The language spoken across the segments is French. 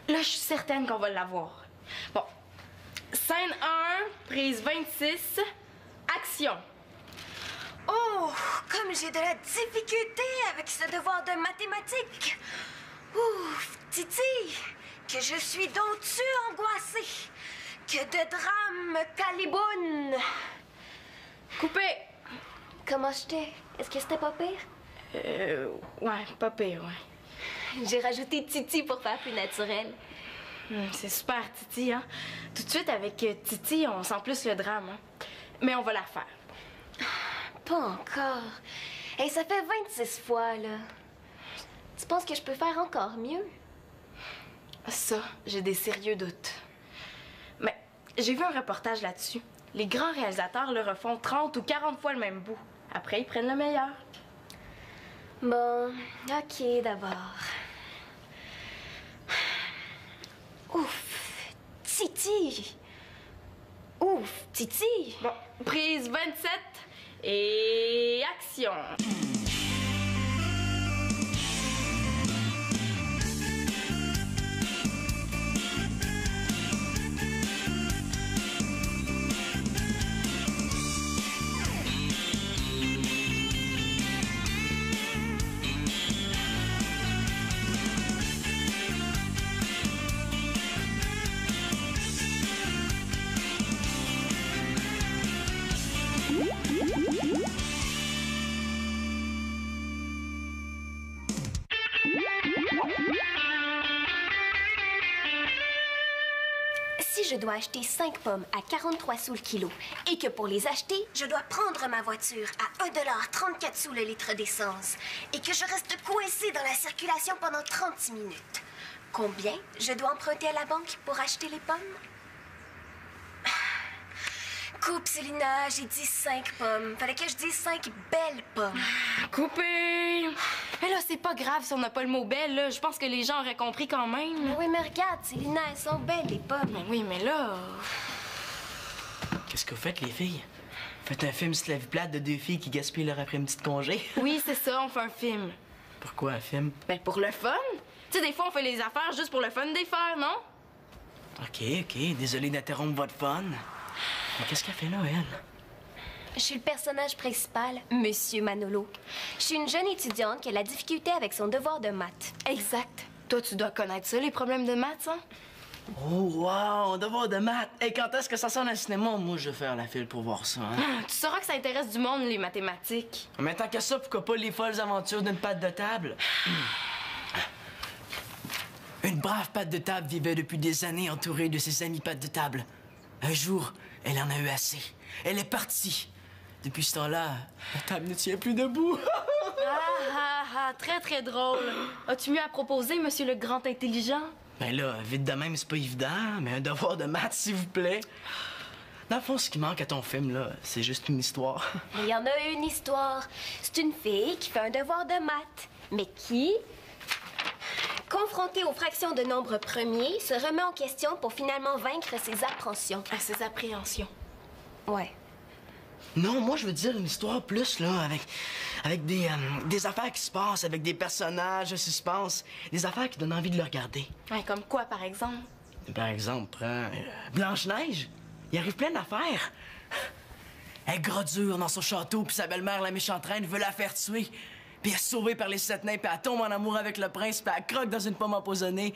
Là, je suis certaine qu'on va l'avoir. Bon. Scène 1, prise 26, action. Oh, comme j'ai de la difficulté avec ce devoir de mathématiques. Ouf, Titi, que je suis donc-tu angoissée. Que de drames me calibounent. Coupé. Comment j'étais? Est-ce que c'était pas pire? Ouais, pas pire, ouais. J'ai rajouté Titi pour faire plus naturel. C'est super, Titi, hein? Tout de suite, avec Titi, on sent plus le drame, hein? Mais on va la refaire. Pas encore. Et ça fait 26 fois, là. Tu penses que je peux faire encore mieux? Ça, j'ai des sérieux doutes. Mais j'ai vu un reportage là-dessus. Les grands réalisateurs le refont 30 ou 40 fois le même bout. Après, ils prennent le meilleur. Bon, ok, d'abord. Ouf, Titi. Ouf, Titi. Bon, prise 27 et action. Si je dois acheter 5 pommes à 43 sous le kilo et que pour les acheter, je dois prendre ma voiture à 1,34 $ le litre d'essence et que je reste coincée dans la circulation pendant 36 minutes, combien je dois emprunter à la banque pour acheter les pommes? Coupe, Célina, j'ai dit 5 pommes. Fallait que je dise 5 belles pommes. Coupé! Mais là, c'est pas grave si on n'a pas le mot belle, là. Je pense que les gens auraient compris quand même. Oui, mais regarde, Célina, elles sont belles, les pommes. Mais oui, mais là... Qu'est-ce que vous faites, les filles? Faites un film sur la vie plate de deux filles qui gaspillent leur après-midi de congé? Oui, c'est ça, on fait un film. Pourquoi un film? Ben, pour le fun. Tu sais, des fois, on fait les affaires juste pour le fun des faire, non? OK, désolé d'interrompre votre fun. Mais qu'est-ce qu'elle fait là, elle? Je suis le personnage principal, Monsieur Manolo. Je suis une jeune étudiante qui a la difficulté avec son devoir de maths. Exact. Toi, tu dois connaître ça, les problèmes de maths, hein? Oh, wow, devoir de maths! Et quand est-ce que ça sort dans le cinéma? Moi, je vais faire la file pour voir ça, hein? Tu sauras que ça intéresse du monde, les mathématiques. Mais tant que ça, pourquoi pas les folles aventures d'une patte de table? Une brave patte de table vivait depuis des années entourée de ses amis pattes de table. Un jour, elle en a eu assez. Elle est partie. Depuis ce temps-là, la table ne tient plus debout. Très, très drôle. As-tu mieux à proposer, monsieur le grand intelligent? Ben là, vite de même, c'est pas évident, mais un devoir de maths, s'il vous plaît. Dans le fond, ce qui manque à ton film, là, c'est juste une histoire. Il y en a une histoire. C'est une fille qui fait un devoir de maths, mais qui, confrontée aux fractions de nombres premiers, se remet en question pour finalement vaincre ses appréhensions. À ses appréhensions. Ouais. Non, moi, je veux dire une histoire plus, là, avec des affaires qui se passent, avec des personnages de suspense, des affaires qui donnent envie de le regarder. Ouais, comme quoi, par exemple? Par exemple, prends Blanche-Neige. Il arrive plein d'affaires. Elle est gros-dure dans son château, puis sa belle-mère, la méchante reine, veut la faire tuer. Puis elle est sauvée par les 7 nains, puis elle tombe en amour avec le prince, puis elle croque dans une pomme empoisonnée.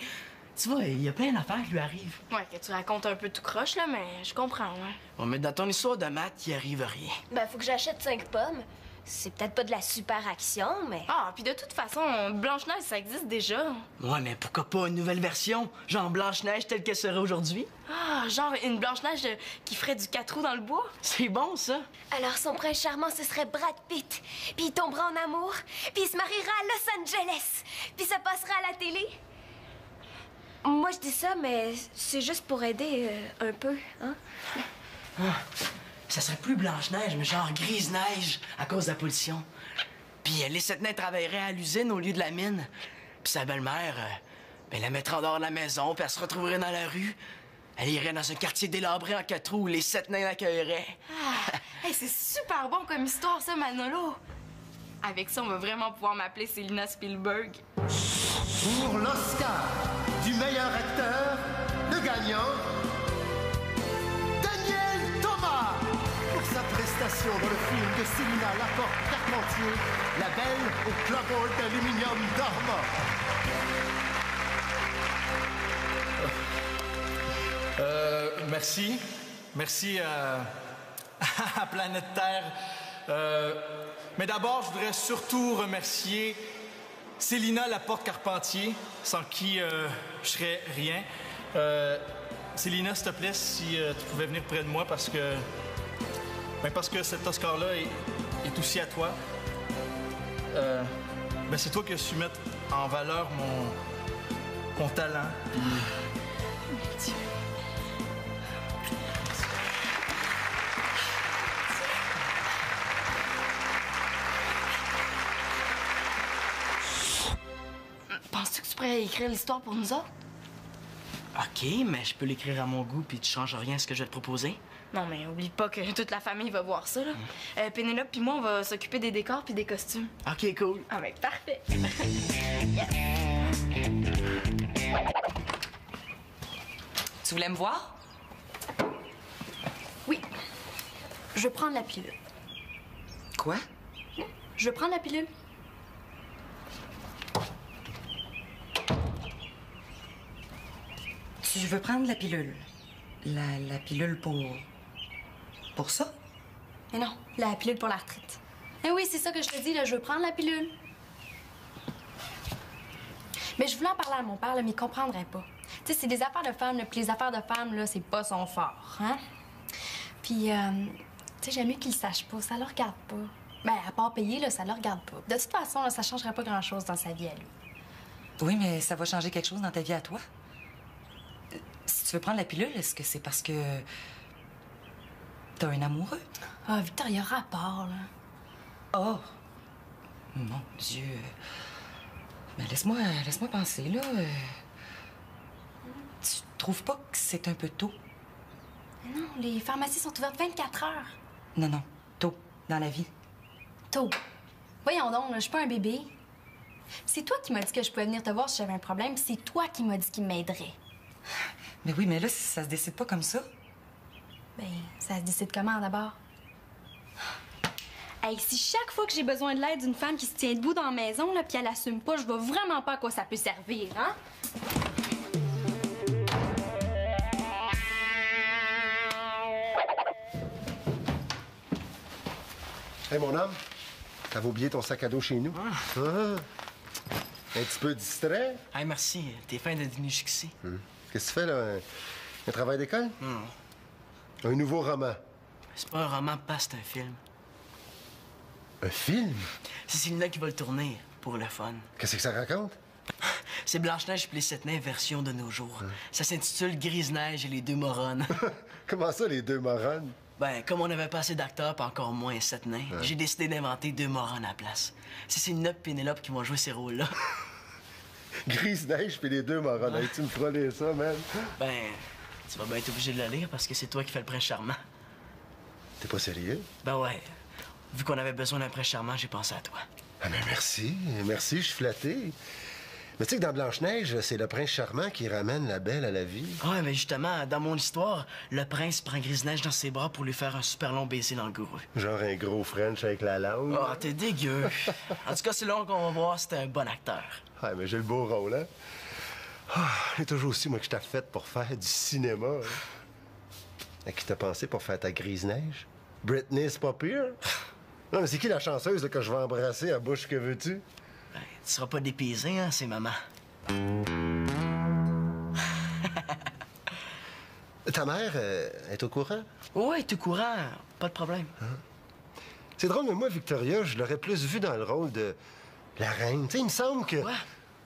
Tu vois, il y a plein d'affaires qui lui arrivent. Ouais, que tu racontes un peu tout croche, là, mais je comprends, ouais. Bon, mais dans ton histoire de maths, il arrive rien. Ben, faut que j'achète 5 pommes. C'est peut-être pas de la super action, mais... Ah, puis de toute façon, Blanche-Neige, ça existe déjà. Ouais, mais pourquoi pas une nouvelle version? Genre Blanche-Neige telle qu'elle serait aujourd'hui? Ah, genre une Blanche-Neige qui ferait du 4 roues dans le bois? C'est bon, ça. Alors son prince charmant, ce serait Brad Pitt. Puis il tombera en amour, puis il se mariera à Los Angeles. Puis ça passera à la télé. Moi, je dis ça, mais c'est juste pour aider un peu, hein? Ça serait plus Blanche-Neige, mais genre Grise-Neige, à cause de la pollution. Puis les 7 nains travailleraient à l'usine au lieu de la mine. Puis sa belle-mère, ben, la mettrait en dehors de la maison, puis elle se retrouverait dans la rue. Elle irait dans un quartier délabré en 4 roues où les 7 nains l'accueilleraient. Hey, c'est super bon comme histoire, ça, Manolo. Avec ça, on va vraiment pouvoir m'appeler Célina Spielberg. Pour l'Oscar du meilleur acteur apparition dans le film de Célina Laporte-Carpentier, La Belle au clapboard d'aluminium d'Arma. Merci. Merci à Planète Terre. Mais d'abord, je voudrais surtout remercier Célina Laporte-Carpentier, sans qui je serais rien. Célina, s'il te plaît, si tu pouvais venir près de moi parce que cet Oscar-là est aussi à toi. C'est toi qui as su mettre en valeur mon talent. Dieu. Penses-tu que tu pourrais écrire l'histoire pour nous autres? OK, mais je peux l'écrire à mon goût puis tu changes rien à ce que je vais te proposer. Non, mais oublie pas que toute la famille va voir ça, là. Pénélope puis moi, on va s'occuper des décors puis des costumes. OK, cool. Ah, ben, parfait. Tu voulais me voir? Oui. Je veux prendre la pilule. Quoi? Je veux prendre la pilule. Tu veux prendre la pilule? La pilule pour ça? Mais non, la pilule pour la retraite. Eh oui, c'est ça que je te dis, là, je veux prendre la pilule. Mais je voulais en parler à mon père, là, mais il comprendrait pas. Tu sais, c'est des affaires de femmes, là, puis les affaires de femmes, là, c'est pas son fort, hein? Puis, tu sais, j'aime mieux qu'il le sache pas, ça le regarde pas. Ben, à part payer, là, ça le regarde pas. De toute façon, là, ça changerait pas grand-chose dans sa vie à lui. Oui, mais ça va changer quelque chose dans ta vie à toi. Si tu veux prendre la pilule, est-ce que c'est parce que t'as un amoureux? Ah, Victoria, rapport, là. Oh! Mon Dieu. Mais laisse-moi penser, là. Tu trouves pas que c'est un peu tôt? Mais non, les pharmacies sont ouvertes 24 heures. Non, tôt, dans la vie. Tôt. Voyons donc, là, je suis pas un bébé. C'est toi qui m'as dit que je pouvais venir te voir si j'avais un problème. C'est toi qui m'as dit qu'il m'aiderait. Mais oui, mais là, ça se décide pas comme ça. Ben, ça se décide comment, d'abord? Hey, si chaque fois que j'ai besoin de l'aide d'une femme qui se tient debout dans la maison, là, puis elle assume pas, je vois vraiment pas à quoi ça peut servir, hein? Hey, mon homme, t'avais oublié ton sac à dos chez nous? Ah. Un petit peu distrait? Hey, merci. T'es fin d'être venu jusqu'ici. Qu'est-ce que tu fais, là? Un travail d'école? Non. Un nouveau roman. C'est pas un roman, pas, c'est un film. Un film? C'est Célina qui va le tourner, pour le fun. Qu'est-ce que ça raconte? C'est Blanche-Neige puis les Sept Nains version de nos jours. Ça s'intitule Grise-Neige et les deux moronnes. Comment ça, les deux moronnes? Ben, comme on n'avait pas assez d'acteurs puis encore moins sept nains, j'ai décidé d'inventer deux moronnes à la place. C'est Célina et Pénélope qui vont jouer ces rôles-là. Grise-Neige puis les deux moronnes. Hey, tu me feras lire ça, man? Ben, tu vas bien être obligé de le lire parce que c'est toi qui fais le prince charmant. T'es pas sérieux? Ben ouais. Vu qu'on avait besoin d'un prince charmant, j'ai pensé à toi. Ah, mais merci. Merci, je suis flatté. Mais tu sais que dans Blanche-Neige, c'est le prince charmant qui ramène la belle à la vie. Ouais, mais justement, dans mon histoire, le prince prend Grise-Neige dans ses bras pour lui faire un super long baiser dans le gourou. Genre un gros French avec la langue. Oh, t'es dégueu. En tout cas, c'est là qu'on va voir si t'es un bon acteur. Ouais, mais j'ai le beau rôle, hein? Ah, c'est toujours aussi, moi, que je t'ai fait pour faire du cinéma. Hein? À qui t'as pensé pour faire ta Grise-Neige? Britney, c'est pas pire? Non, mais c'est qui la chanceuse là, que je vais embrasser à bouche que veux-tu? Ben, tu seras pas dépaysé, hein, c'est maman. Ta mère est au courant? Ouais, t'es au courant, pas de problème. C'est drôle, mais moi, Victoria, je l'aurais plus vu dans le rôle de la reine. Tu sais, il me semble que... Ouais?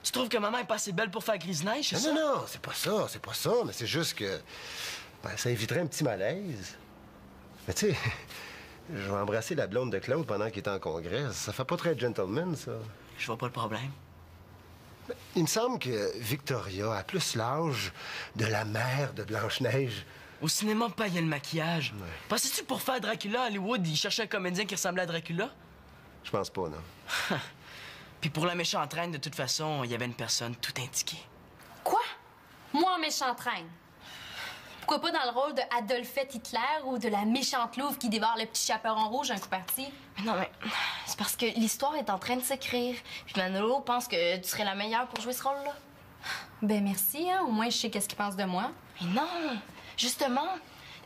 Tu trouves que maman est pas assez belle pour faire Grise-Neige, c'est ça? Non, c'est pas ça, mais c'est juste que... Ben, ça éviterait un petit malaise. Mais tu sais, je vais embrasser la blonde de Claude pendant qu'il est en congrès. Ça fait pas très gentleman, ça. Je vois pas le problème. Il me semble que Victoria a plus l'âge de la mère de Blanche-Neige. Au cinéma, pas, il y a le maquillage. Ouais. Pensais-tu que pour faire Dracula à Hollywood, ils cherchaient un comédien qui ressemblait à Dracula? Je pense pas, non. Puis pour la méchante reine, de toute façon, il y avait une personne tout indiquée. Quoi? Moi en méchante reine? Pourquoi pas dans le rôle de Adolphette Hitler ou de la méchante louve qui dévore le petit chaperon rouge un coup parti? Non, mais c'est parce que l'histoire est en train de s'écrire. Puis Manolo pense que tu serais la meilleure pour jouer ce rôle-là. Ben merci, hein. Au moins, je sais qu'est-ce qu'il pense de moi. Mais non! Justement,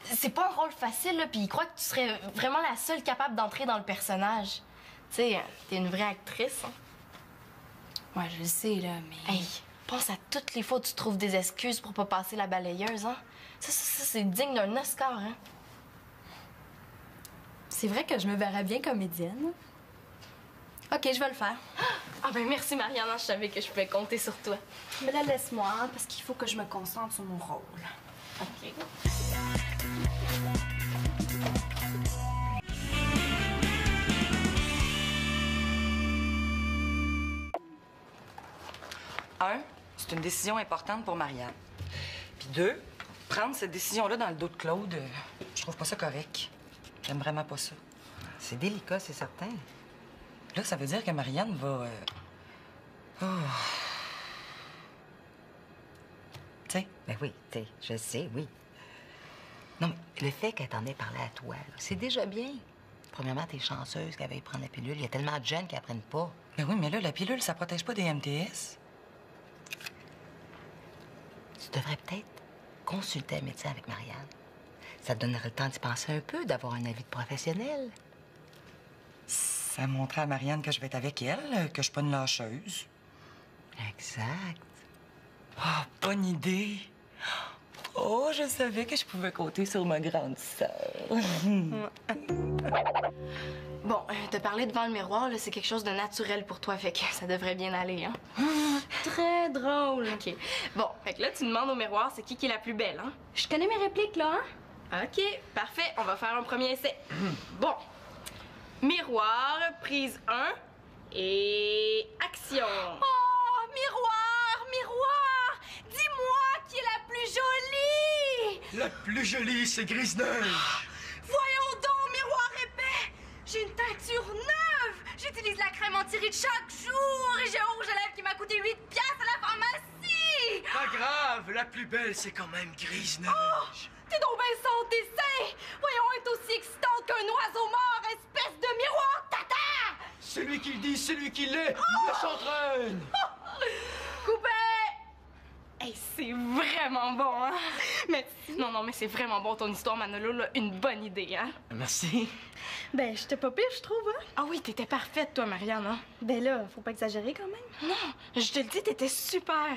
c'est pas un rôle facile, là, puis il croit que tu serais vraiment la seule capable d'entrer dans le personnage. Tu sais, t'es une vraie actrice, hein? Ouais, je le sais, là, mais... Hey, pense à toutes les fois où tu trouves des excuses pour pas passer la balayeuse, hein? Ça, c'est digne d'un Oscar, hein? C'est vrai que je me verrais bien comédienne. OK, je vais le faire. Ah ben merci, Marianne, je savais que je pouvais compter sur toi. Mais là, laisse-moi, hein, parce qu'il faut que je me concentre sur mon rôle. OK. Un, c'est une décision importante pour Marianne. Puis deux, prendre cette décision-là dans le dos de Claude, je trouve pas ça correct. J'aime vraiment pas ça. C'est délicat, c'est certain. Là, ça veut dire que Marianne va... Tu sais, Ben oui, tu sais, je sais, oui. Non, mais le fait qu'elle t'en ait parlé à toi, là, c'est déjà bien. Premièrement, t'es chanceuse qu'elle veuille prendre la pilule. Il y a tellement de jeunes qui la prennent pas. ben oui, mais là, la pilule, ça protège pas des MTS. Tu devrais peut-être consulter un médecin avec Marianne. Ça te donnerait le temps d'y penser un peu, d'avoir un avis de professionnel. Ça montrait à Marianne que je vais être avec elle, que je suis pas une lâcheuse. Exact. Oh, bonne idée. Oh, je savais que je pouvais compter sur ma grande sœur. Bon, te parler devant le miroir, là, c'est quelque chose de naturel pour toi, fait que ça devrait bien aller, hein? Très drôle. OK. Bon, fait que là, tu demandes au miroir c'est qui est la plus belle, hein? Je connais mes répliques, là, hein? OK, parfait. On va faire un premier essai. Bon. Miroir, prise 1 et action. Oh, miroir, miroir! Dis-moi qui est la plus jolie! La plus jolie, c'est Grise-Neige. Voyons donc, miroir épais! J'ai une teinture neuve! J'utilise la crème anti-rides chaque jour et j'ai un rouge à lèvres qui m'a coûté 8 piastres à la pharmacie! Pas grave, la plus belle, c'est quand même Grise-Neige. Oh, t'es donc bien sans dessin! Voyons, être aussi excitante qu'un oiseau mort, espèce de miroir tata! Celui qui le dit, celui qui l'est, me s'entraîne. Coupé! Hey, c'est vraiment bon, hein? Mais non, mais c'est vraiment bon ton histoire, Manolo, là. Une bonne idée, hein? Merci. Ben, j'étais pas pire, je trouve, hein? Ah oui, t'étais parfaite, toi, Marianne, hein? Ben là, faut pas exagérer quand même. Non, je te le dis, t'étais super.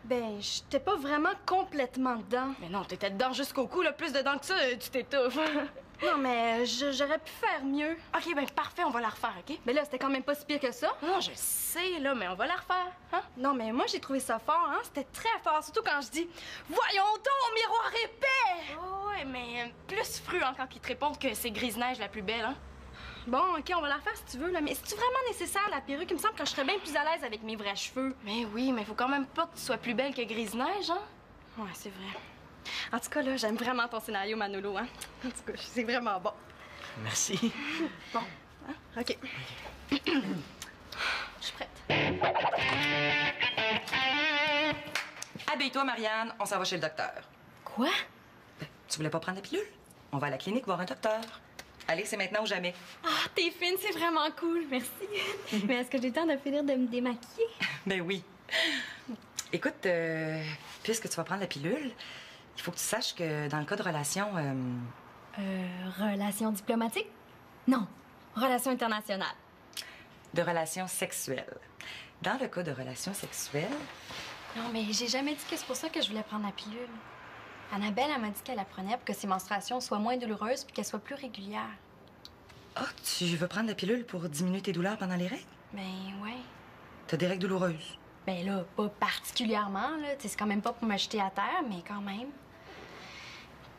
Ben, j'étais pas vraiment complètement dedans. Mais non, t'étais dedans jusqu'au cou, là. Plus dedans que ça, tu t'étouffes. Non, mais j'aurais pu faire mieux. OK, ben parfait, on va la refaire, OK? Ben là, c'était quand même pas si pire que ça. Non, je sais, là, mais on va la refaire, hein? Non, mais moi, j'ai trouvé ça fort, hein? C'était très fort, surtout quand je dis « Voyons donc, miroir épais! Oh, ouais, mais plus fru, hein, quand ils te répondent que c'est Grise-Neige la plus belle, hein? » Bon, OK, on va la refaire si tu veux, là. Mais c'est-tu vraiment nécessaire, la perruque? Il me semble que je serais bien plus à l'aise avec mes vrais cheveux. Mais oui, mais faut quand même pas que tu sois plus belle que Grise-Neige, hein? Ouais, c'est vrai. En tout cas, là, j'aime vraiment ton scénario, Manolo, hein? En tout cas, c'est vraiment bon. Merci. Bon, hein? OK. Je suis prête. Habille-toi, Marianne, on s'en va chez le docteur. Quoi? Tu voulais pas prendre la pilule? On va à la clinique voir un docteur. Allez, c'est maintenant ou jamais. Ah, t'es fine, c'est vraiment cool, merci. Mais est-ce que j'ai le temps de finir de me démaquiller? Ben oui. Écoute, puisque tu vas prendre la pilule, il faut que tu saches que dans le cas de relation... Relation diplomatique? Non, relation internationale. de relations sexuelles. Dans le cas de relations sexuelles... Non, mais j'ai jamais dit que c'est pour ça que je voulais prendre la pilule. Annabelle, elle m'a dit qu'elle la prenait pour que ses menstruations soient moins douloureuses puis qu'elles soient plus régulières. Ah, tu veux prendre la pilule pour diminuer tes douleurs pendant les règles? Ben, ouais. T'as des règles douloureuses? Ben là, pas particulièrement, là. C'est quand même pas pour me jeter à terre, mais quand même.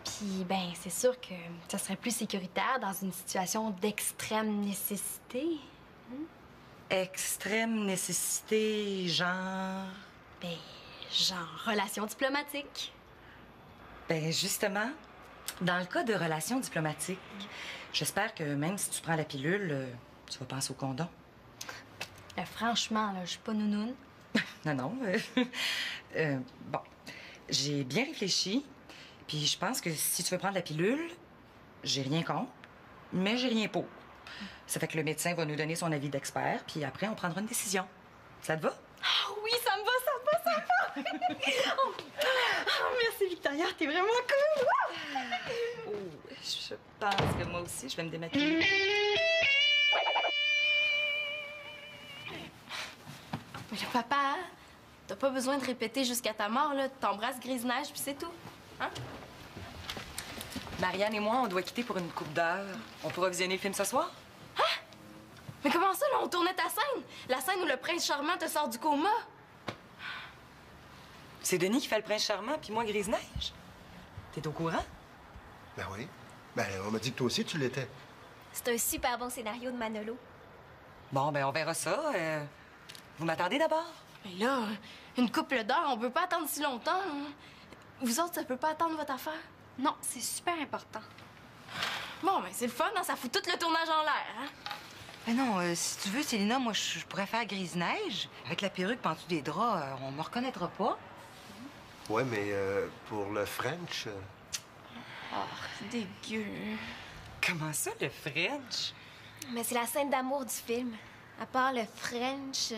Puis, ben, c'est sûr que ça serait plus sécuritaire dans une situation d'extrême nécessité. Extrême nécessité, genre... Ben, genre relation diplomatique. Ben, justement, dans le cas de relations diplomatiques, j'espère que même si tu prends la pilule, tu vas penser au condom. Franchement, là, je suis pas nounoune. Non. Bon, j'ai bien réfléchi, Puis je pense que si tu veux prendre la pilule, j'ai rien contre, mais j'ai rien pour. Ça fait que le médecin va nous donner son avis d'expert, puis après, on prendra une décision. Ça te va? Ah oui, ça me va, ça me va, ça me va! Oh, merci, Victoria, t'es vraiment cool! Oh, je pense que moi aussi, je vais me démaquiller. Mais là, papa, t'as pas besoin de répéter jusqu'à ta mort, là. T'embrasses Grise-Neige, puis c'est tout. Hein? Marianne et moi, on doit quitter pour une couple d'heures. On pourra visionner le film ce soir? Mais comment ça, là, on tournait ta scène? La scène où le prince charmant te sort du coma? C'est Denis qui fait le prince charmant, puis moi, Grise-Neige. T'es au courant? Ben oui. Ben, on m'a dit que toi aussi, tu l'étais. C'est un super bon scénario de Manolo. Bon, ben on verra ça. Vous m'attendez d'abord? Mais là, une couple d'heures, on peut pas attendre si longtemps. Hein. Vous autres, ça peut pas attendre votre affaire? Non, c'est super important. Bon, ben c'est le fun, hein? Ça fout tout le tournage en l'air, hein? Mais non, si tu veux, Célina, moi, je pourrais faire Grise-Neige. Avec la perruque en dessous des draps, on me reconnaîtra pas. Ouais, mais pour le French... Oh, c'est dégueu. Comment ça, le French? Mais c'est la scène d'amour du film. À part le French,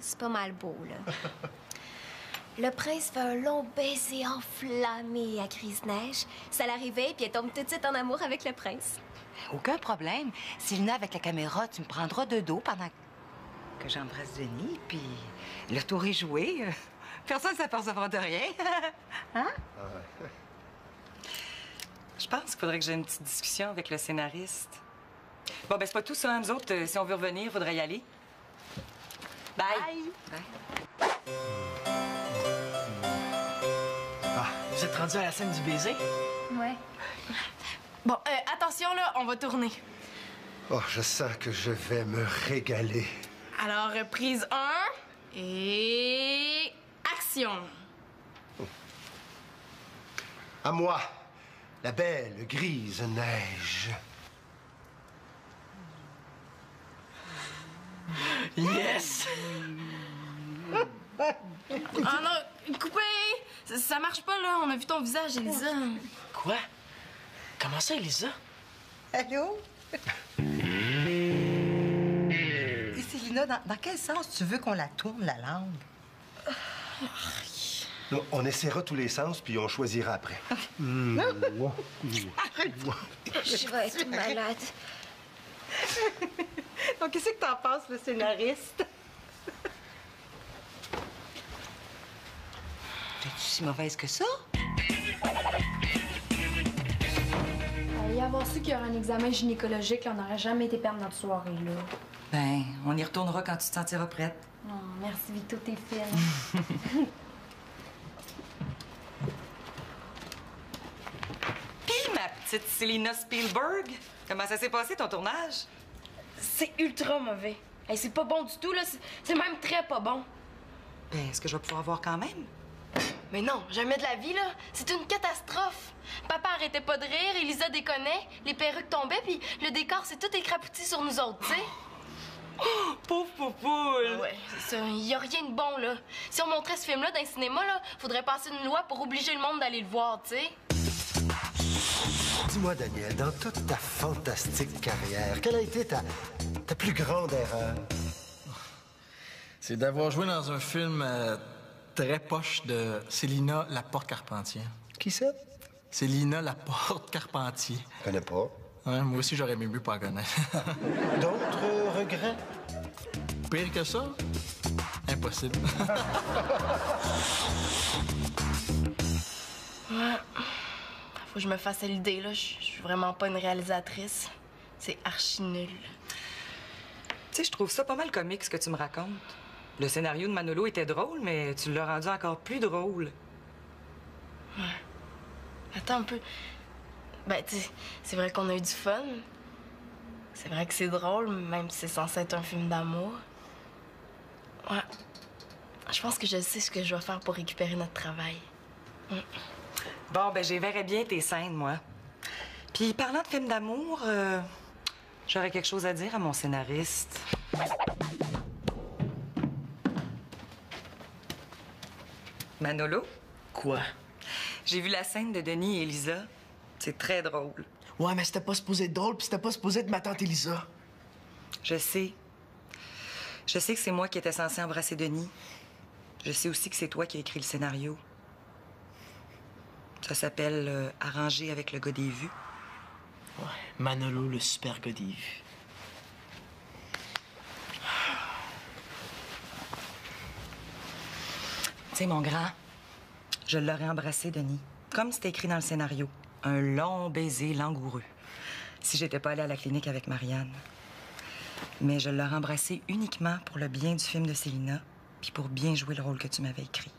c'est pas mal beau, là. Le prince fait un long baiser enflammé à Grise-Neige. Ça l'arrivait, puis elle tombe tout de suite en amour avec le prince. Aucun problème. Célina, avec la caméra, tu me prendras de dos pendant que j'embrasse Denis, puis le tour est joué. Personne ne s'apercevra de rien. Hein? Je pense qu'il faudrait que j'ai une petite discussion avec le scénariste. Bon, ben c'est pas tout ça, hein, nous autres. Si on veut revenir, il faudrait y aller. Bye! Bye. Ah, vous êtes rendus à la scène du baiser? Ouais. Bon, attention, là, on va tourner. Oh, je sens que je vais me régaler. Alors, prise 1 et... action! À moi, la belle grise neige. Yes! Ah non, coupé! Ça marche pas, là. On a vu ton visage, Elisa. Quoi? Comment ça, Elisa? Allô? Et Célina, dans quel sens tu veux qu'on la tourne, la langue? Non, on essaiera tous les sens, puis on choisira après. Je vais être malade. Donc, qu'est-ce que t'en penses, le scénariste? T'es-tu si mauvaise que ça? Y avoir su qu'il y aurait un examen gynécologique, là, on n'aurait jamais été perdre notre soirée, là. Ben, on y retournera quand tu te sentiras prête. Oh, merci, Vito, t'es fine. Puis, ma petite Célina Spielberg, comment ça s'est passé, ton tournage? C'est ultra mauvais. Hey, c'est pas bon du tout, là. C'est même très pas bon. Ben, est-ce que je vais pouvoir voir quand même? Mais non, jamais de la vie, là. C'est une catastrophe. Papa arrêtait pas de rire, Elisa déconnait, les perruques tombaient, puis le décor s'est tout écrapouti sur nous autres, tu sais. Pauvre poupoule! Ouais, c'est ça. Y a rien de bon, là. Si on montrait ce film-là dans le cinéma, là, faudrait passer une loi pour obliger le monde d'aller le voir, tu sais. Dis-moi, Daniel, dans toute ta fantastique carrière, quelle a été ta plus grande erreur? C'est d'avoir joué dans un film très poche de Célina Laporte-Carpentier. Qui c'est? Célina Laporte-Carpentier. Je connais pas. Ouais, moi aussi, j'aurais mieux pas la connaître. D'autres regrets? Pire que ça? Impossible. Ouais. Faut que je me fasse à l'idée, là. Je suis vraiment pas une réalisatrice. C'est archi nul. Tu sais, je trouve ça pas mal comique, ce que tu me racontes. Le scénario de Manolo était drôle, mais tu l'as rendu encore plus drôle. Ouais. Attends un peu. Ben, tu sais, c'est vrai qu'on a eu du fun. C'est vrai que c'est drôle, même si c'est censé être un film d'amour. Ouais. Je pense que je sais ce que je dois faire pour récupérer notre travail. Bon, ben, j'y verrais bien tes scènes, moi. Puis, parlant de films d'amour, j'aurais quelque chose à dire à mon scénariste. Manolo? Quoi? J'ai vu la scène de Denis et Elisa. C'est très drôle. Ouais, mais c'était pas supposé être drôle, puis c'était pas supposé être ma tante Elisa. Je sais. Je sais que c'est moi qui étais censée embrasser Denis. Je sais aussi que c'est toi qui as écrit le scénario. Ça s'appelle Arranger avec le gars des vues. Ouais, Manolo, le super gars des vues. Tu sais, mon grand, je l'aurais embrassé, Denis. Comme c'était écrit dans le scénario. Un long baiser langoureux. Si j'étais pas allée à la clinique avec Marianne. Mais je l'aurais embrassé uniquement pour le bien du film de Célina, puis pour bien jouer le rôle que tu m'avais écrit.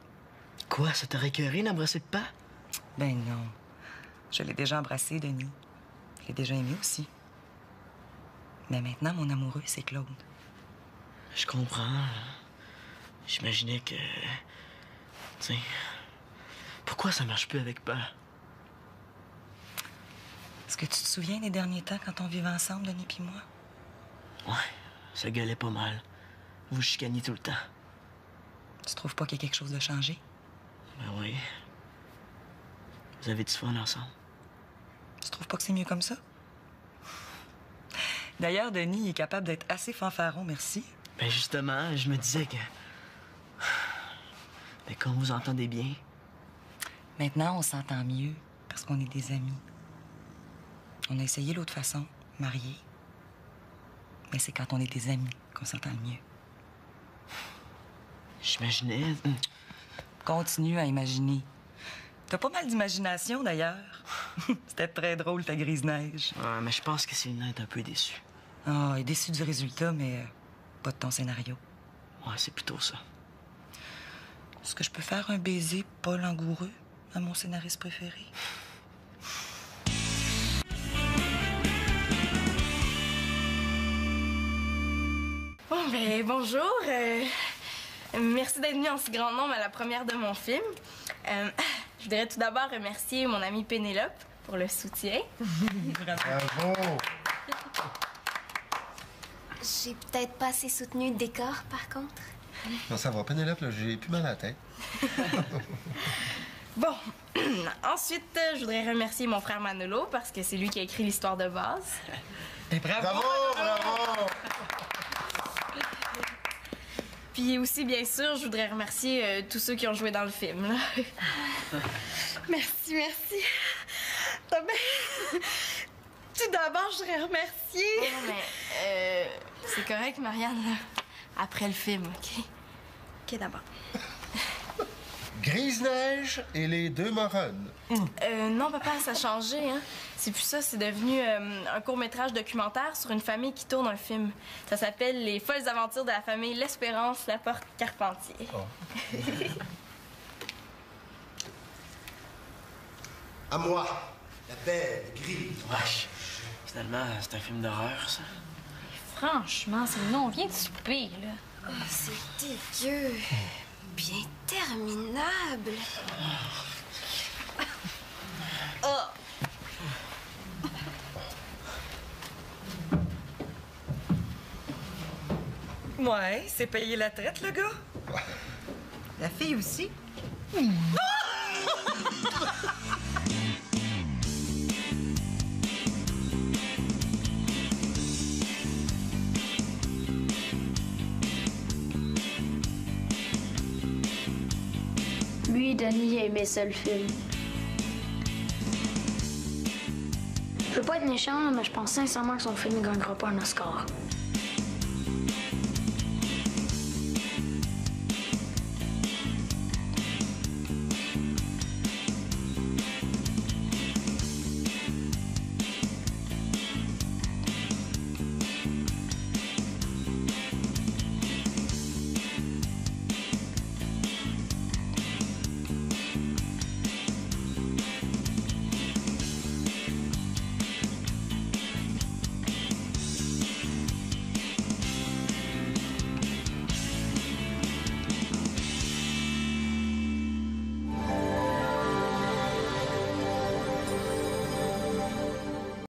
Quoi, ça t'aurait écœuré d'embrasser le pas? Ben non. Je l'ai déjà embrassé, Denis. Je l'ai déjà aimé aussi. Mais maintenant, mon amoureux, c'est Claude. Je comprends. J'imaginais que... Tu sais... Pourquoi ça marche plus avec pas? Est-ce que tu te souviens des derniers temps quand on vivait ensemble, Denis puis moi? Ouais, ça gueulait pas mal. Vous chicaniez tout le temps. Tu trouves pas qu'il y a quelque chose de changé? Ben oui. Vous avez du fun ensemble. Tu trouves pas que c'est mieux comme ça? D'ailleurs, Denis est capable d'être assez fanfaron, merci. Ben justement, je me disais que... Mais quand vous entendez bien... Maintenant, on s'entend mieux parce qu'on est des amis. On a essayé l'autre façon, mariés. Mais c'est quand on est des amis qu'on s'entend le mieux. J'imaginais... Continue à imaginer. T'as pas mal d'imagination, d'ailleurs. C'était très drôle, ta grise-neige. Ouais, mais je pense que Célina est un peu déçue. Ah, elle est déçue du résultat, mais pas de ton scénario. Ouais, c'est plutôt ça. Est-ce que je peux faire un baiser pas langoureux à mon scénariste préféré? Bon, ben, bonjour. Merci d'être venu en si grand nombre à la première de mon film. Je voudrais tout d'abord remercier mon amie Pénélope pour le soutien. Bravo! J'ai peut-être pas assez soutenu le décor, par contre. Non, ça va, Pénélope, là, j'ai plus mal à la tête. Bon, ensuite, je voudrais remercier mon frère Manolo parce que c'est lui qui a écrit l'histoire de base. Et bravo! Bravo, bravo! Puis aussi, bien sûr, je voudrais remercier tous ceux qui ont joué dans le film. Là. Merci, merci. T'as bien... Tout d'abord, je voudrais remercier... Non, mais c'est correct, Marianne, là. Après le film, OK? OK, d'abord. Grise-neige et les deux moronnes. Non, papa, ça a changé, hein? C'est plus ça, c'est devenu un court-métrage documentaire sur une famille qui tourne un film. Ça s'appelle Les folles aventures de la famille L'Espérance Laporte-Carpentier. Oh. À moi, la belle grise. Wesh. Finalement, c'est un film d'horreur, ça. Franchement, c'est le nom, on vient de souper, là. Oh, c'est dégueu. Bien terminable. Oh. Ouais, c'est payer la traite, le gars. La fille aussi. Lui, Denis, aimait ça, le film. Je veux pas être méchant, mais je pense sincèrement que son film ne gagnera pas un Oscar.